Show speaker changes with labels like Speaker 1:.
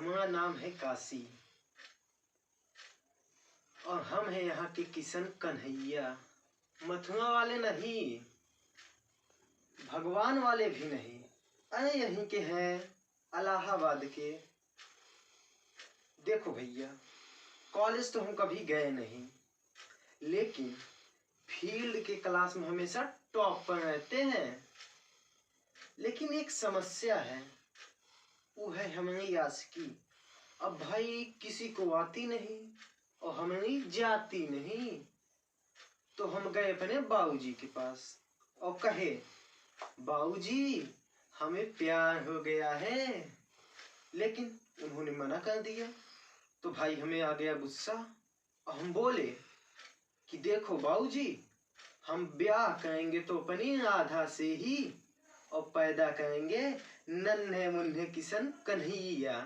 Speaker 1: हमारा नाम है काशी और हम हैं यहाँ के किशन कन्हैया। मथुरा वाले नहीं, भगवान वाले भी नहीं, अरे यहीं के हैं, इलाहाबाद के। देखो भैया, कॉलेज तो हम कभी गए नहीं, लेकिन फील्ड के क्लास में हमेशा टॉप पर रहते हैं। लेकिन एक समस्या है, वो है हमारी आशिकी। अब भाई किसी को आती नहीं और हमारी जाती नहीं, तो हम गए अपने बाबूजी के पास और कहे, बाबूजी हमें प्यार हो गया है। लेकिन उन्होंने मना कर दिया। तो भाई हमें आ गया गुस्सा और हम बोले कि देखो बाबूजी, हम ब्याह करेंगे तो अपनी राधा से ही, और पैदा करेंगे नन्हे मुन्ने किशन कन्हैया।